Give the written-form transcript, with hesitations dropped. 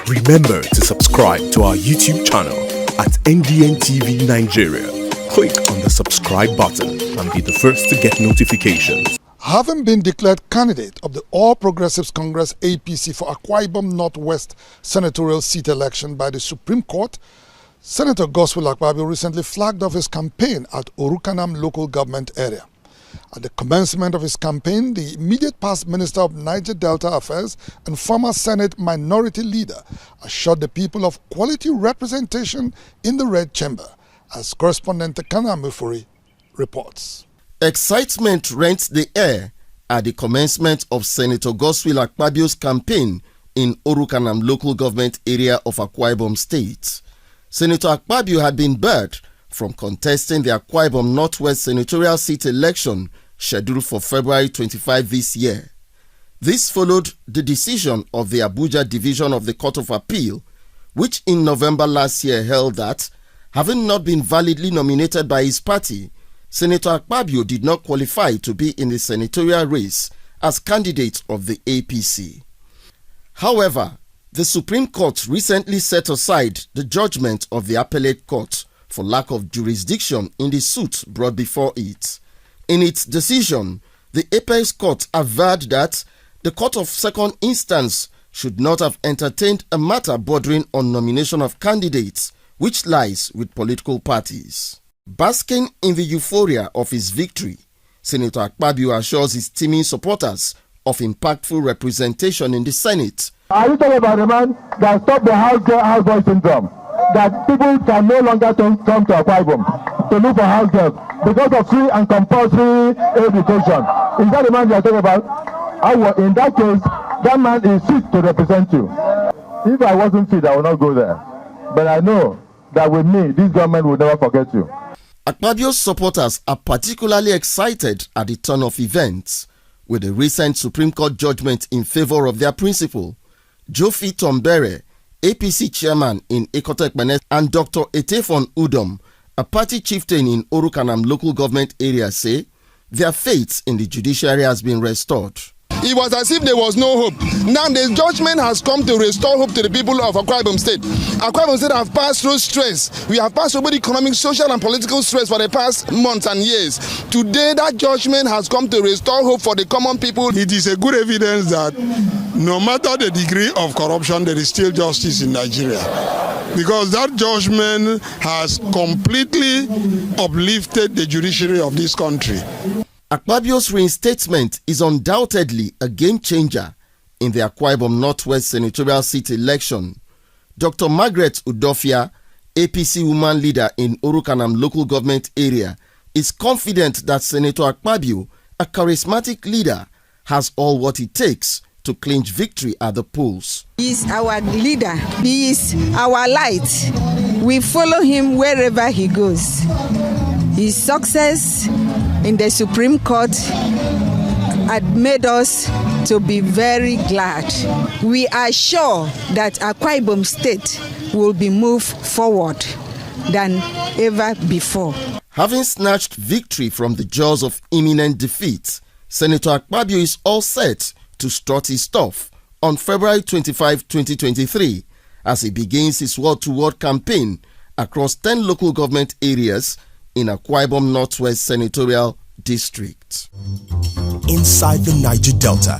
Remember to subscribe to our YouTube channel at NDN TV Nigeria. Click on the subscribe button and be the first to get notifications. Having been declared candidate of the All Progressives Congress APC for Akwa Ibom Northwest Senatorial seat election by the Supreme Court, Senator Akpabio recently flagged off his campaign at Orukanam local government area. At the commencement of his campaign, the immediate past Minister of Niger Delta Affairs and former Senate Minority Leader assured the people of quality representation in the Red Chamber, as correspondent Kana Mufuri reports. Excitement rent the air at the commencement of Senator Akpabio's campaign in Orukanam local government area of Akwa Ibom State. Senator Akpabio had been barred from contesting the Akwa Ibom Northwest Senatorial seat election scheduled for February 25 this year. This followed the decision of the Abuja Division of the Court of Appeal, which in November last year held that, having not been validly nominated by his party, Senator Akpabio did not qualify to be in the senatorial race as candidate of the APC. However, the Supreme Court recently set aside the judgment of the Appellate Court for lack of jurisdiction in the suit brought before it. In its decision, the Apex Court averred that the Court of Second Instance should not have entertained a matter bordering on nomination of candidates, which lies with political parties. Basking in the euphoria of his victory, Senator Akpabio assures his teeming supporters of impactful representation in the Senate. Are you talking about the man that stopped the house boy syndrome? That people can no longer come to Akwa Ibom to look for house girls because of free and compulsory education. Is that the man you are talking about? In that case, that man is fit to represent you. If I wasn't fit, I would not go there. But I know that with me, this government will never forget you. Akpabio's supporters are particularly excited at the turn of events with the recent Supreme Court judgment in favor of their principal. Jofi Tombere, APC chairman in Ekotekmene, and Dr. Etefon Udom, a party chieftain in Orukanam local government area, say their faith in the judiciary has been restored. It was as if there was no hope. Now the judgment has come to restore hope to the people of Akwa Ibom State. Akwa Ibom State have passed through stress. We have passed through economic, social and political stress for the past months and years. Today that judgment has come to restore hope for the common people. It is a good evidence that no matter the degree of corruption, there is still justice in Nigeria. Because that judgment has completely uplifted the judiciary of this country. Akpabio's reinstatement is undoubtedly a game-changer in the Akwa Ibom Northwest Senatorial seat election. Dr. Margaret Udofia, APC woman leader in Orukanam local government area, is confident that Senator Akpabio, a charismatic leader, has all what it takes to clinch victory at the polls. He is our leader. He is our light. We follow him wherever he goes. His success in the Supreme Court had made us to be very glad. We are sure that Akwa Ibom State will be moved forward than ever before. Having snatched victory from the jaws of imminent defeat, Senator Akpabio is all set to strut his stuff on February 25, 2023, as he begins his word-to-word campaign across 10 local government areas in Akwa Ibom Northwest Senatorial District. Inside the Niger Delta,